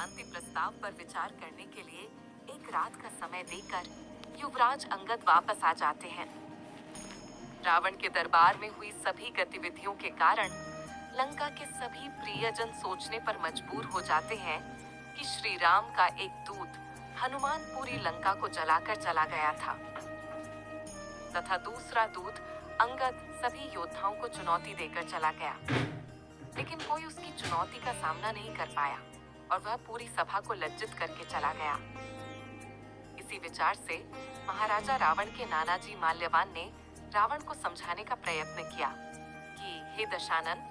शांति प्रस्ताव पर विचार करने के लिए एक रात का समय देकर युवराज अंगद वापस आ जाते हैं। रावण के दरबार में हुई सभी गतिविधियों के कारण लंका के सभी प्रियजन सोचने पर मजबूर हो जाते हैं कि श्री राम का एक दूत हनुमान पूरी लंका को जलाकर चला गया था, तथा दूसरा दूत अंगद सभी योद्धाओं को चुनौती देकर चला गया, लेकिन कोई उसकी चुनौती का सामना नहीं कर पाया और वह पूरी सभा को लज्जित करके चला गया। इसी विचार से महाराजा रावण के नानाजी माल्यवान ने रावण को समझाने का प्रयत्न किया कि हे दशानन,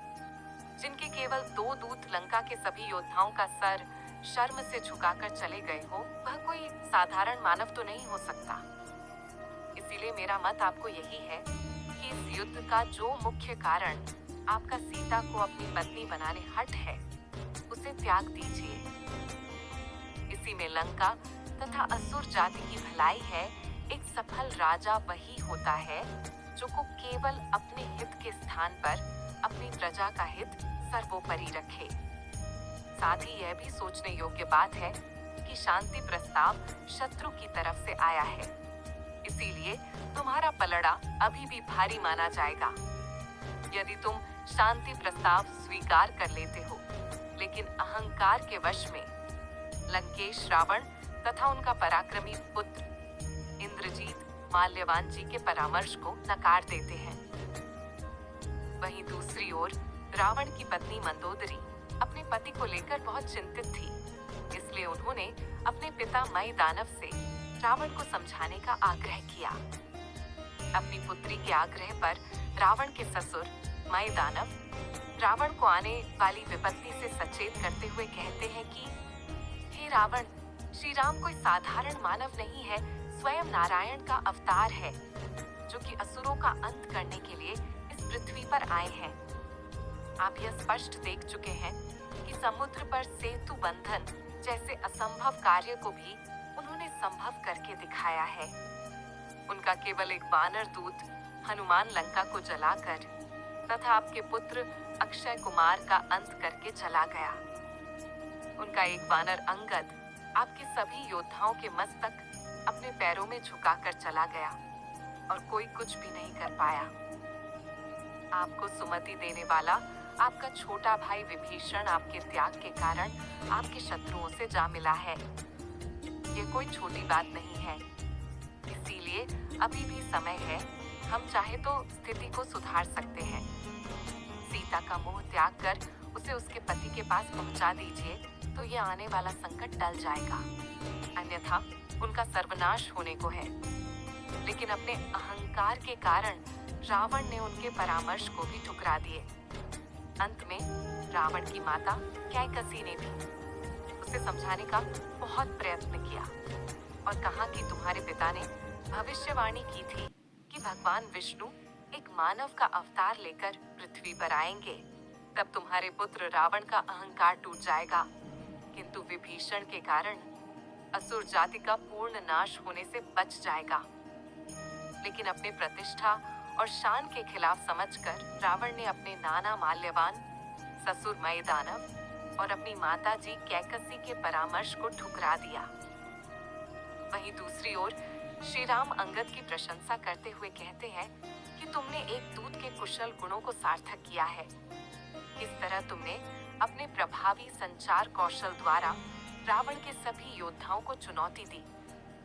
जिनके केवल 2 दूत लंका के सभी योद्धाओं का सर शर्म से झुकाकर चले गए हो, वह कोई साधारण मानव तो नहीं हो सकता। इसीलिए मेरा मत आपको यही है कि इस युद्ध का जो मुख्य कारण आपका सीता को अपनी पत्नी बनाने हट है, उसे त्याग दीजिए। इसी में लंका तथा असुर जाति की भलाई है। एक सफल राजा वही होता है जो को केवल अपने हित के स्थान पर अपनी प्रजा का हित सर्वोपरि रखे। साथ ही यह भी सोचने योग्य बात है कि शांति प्रस्ताव शत्रु की तरफ से आया है, इसीलिए तुम्हारा पलड़ा अभी भी भारी माना जाएगा। यदि तुम शांति प्रस्ताव स्वीकार कर लेते हो, लेकिन अहंकार के वश में लंकेश रावण तथा उनका पराक्रमी पुत्र इंद्रजीत माल्यवान जी के परामर्श को नकार देते हैं। वहीं दूसरी ओर रावण की पत्नी मंदोदरी अपने पति को लेकर बहुत चिंतित थी, इसलिए उन्होंने अपने पिता मई दानव से रावण को समझाने का आग्रह किया। अपनी पुत्री के आग्रह पर रावण के ससुर मई दानव रावण को आने वाली विपत्ति से सचेत करते हुए कहते हैं कि हे रावण, श्री राम कोई साधारण मानव नहीं है, स्वयं नारायण का अवतार है, जो कि असुरों का अंत करने के लिए इस पृथ्वी पर आए हैं। आप यह स्पष्ट देख चुके हैं कि समुद्र पर सेतु बंधन जैसे असंभव कार्य को भी उन्होंने संभव करके दिखाया है। उनका केवल एक वानर दूत हनुमान लंका को जलाकर तथा आपके पुत्र अक्षय कुमार का अंत करके चला गया। उनका एक वानर अंगद आपके सभी योद्धाओं के मस्तक अपने पैरों में झुकाकर चला गया और कोई कुछ भी नहीं कर पाया। आपको सुमति देने वाला आपका छोटा भाई विभीषण आपके त्याग के कारण आपके शत्रुओं से जा मिला है। ये कोई छोटी बात नहीं है, इसीलिए अभी भी समय है। हम चाहे तो स्थिति को सुधार सकते हैं। सीता का मोह त्याग कर उसे उसके पति के पास पहुंचा दीजिए, तो ये आने वाला संकट टल जाएगा, अन्यथा उनका सर्वनाश होने को है। लेकिन अपने अहंकार के कारण रावण ने उनके परामर्श को भी ठुकरा दिए। अंत में रावण की माता कैकसी ने भी उसे समझाने का बहुत प्रयत्न किया और कहा कि तुम्हारे पिता ने भविष्यवाणी की थी कि भगवान विष्णु एक मानव का अवतार लेकर पृथ्वी पर आएंगे, तब तुम्हारे पुत्र रावण का अहंकार टूट जाएगा। किंतु विभीषण के कारण असुर जाति का पूर्ण नाश होने से बच जाएगा। लेकिन अपने प्रतिष्ठा और शान के खिलाफ समझकर रावण ने अपने नाना माल्यवान, ससुर मई दानव और अपनी माता जी कैकसी के परामर्श को ठुकरा दिया। वहीं दूसरी ओर श्री राम अंगद की प्रशंसा करते हुए कहते हैं कि तुमने एक दूत के कुशल गुणों को सार्थक किया है। किस तरह तुमने अपने प्रभावी संचार कौशल द्वारा रावण के सभी योद्धाओं को चुनौती दी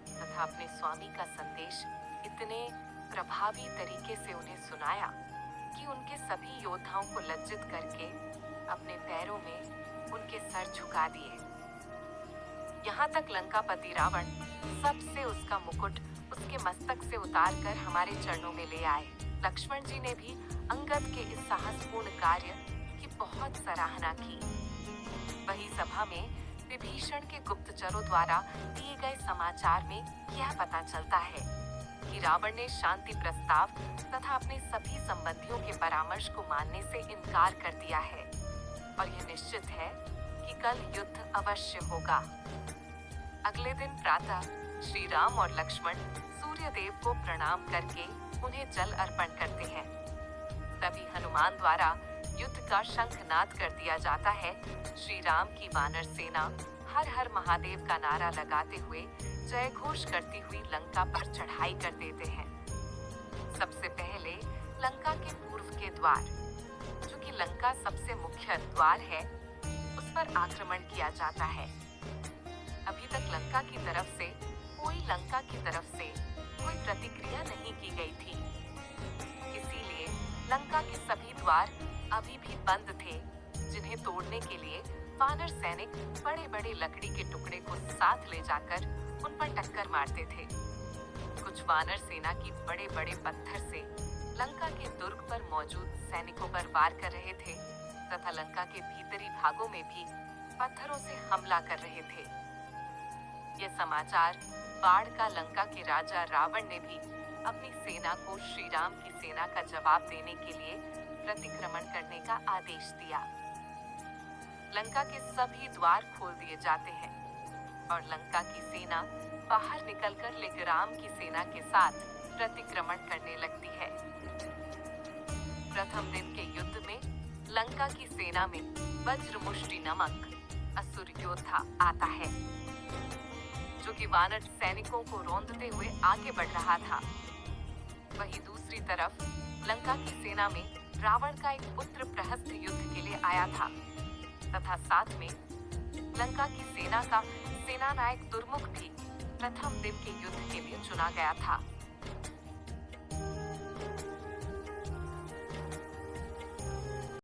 तथा अपने स्वामी का संदेश इतने प्रभावी तरीके से उन्हें सुनाया कि उनके सभी योद्धाओं को लज्जित करके अपने पैरों में उनके सर झुका दिए। यहाँ तक लंकापति रावण सबसे उसका मुकुट उसके मस्तक से उतारकर हमारे चरणों में ले आए। लक्ष्मण जी ने भी अंगद के इस साहसपूर्ण कार्य की बहुत सराहना की। वही सभा में विभीषण के गुप्तचरों द्वारा दिए गए समाचार में यह पता चलता है कि रावण ने शांति प्रस्ताव तथा अपने सभी संबंधियों के परामर्श को मानने से इनकार कर दिया है और यह निश्चित है कि कल युद्ध अवश्य होगा। अगले दिन प्रातः श्री राम और लक्ष्मण सूर्य देव को प्रणाम करके उन्हें जल अर्पण करते हैं। तभी हनुमान द्वारा युद्ध का शंखनाद कर दिया जाता है। श्री राम की वानर सेना हर हर महादेव का नारा लगाते हुए जय घोष करती हुई लंका पर चढ़ाई कर देते हैं। सबसे पहले लंका के पूर्व के द्वार, जो कि लंका सबसे मुख्य द्वार है, उस पर आक्रमण किया जाता है। अभी तक लंका की तरफ से कोई प्रतिक्रिया नहीं की गई थी, इसीलिए लंका के सभी द्वार अभी भी बंद थे, जिन्हें तोड़ने के लिए वानर सैनिक बड़े बड़े लकड़ी के टुकड़े को साथ ले जाकर उन पर टक्कर मारते थे। कुछ वानर सेना की बड़े बड़े पत्थर से लंका के दुर्ग पर मौजूद सैनिकों पर वार कर रहे थे तथा लंका के भीतरी भागों में भी पत्थरों से हमला कर रहे थे। यह समाचार बाढ़ का लंका के राजा रावण ने भी अपनी सेना को श्री राम की सेना का जवाब देने के लिए प्रतिक्रमण करने का आदेश दिया। लंका के सभी द्वार खोल दिए जाते हैं और लंका की सेना बाहर निकलकर लेकराम की सेना के साथ प्रतिक्रमण करने लगती है। प्रथम दिन के युद्ध में लंका की सेना में वज्रमुष्टि नामक असुर योद्धा आता है, जो कि वानर सैनिकों को रौंदते हुए आगे बढ़ रहा था। वहीं दूसरी तरफ लंका की सेना में रावण का एक पुत्र प्रहस्त युद्ध के लिए आया था तथा साथ में लंका की सेना का सेनानायक दुर्मुख भी प्रथम दिन के युद्ध के लिए चुना गया था।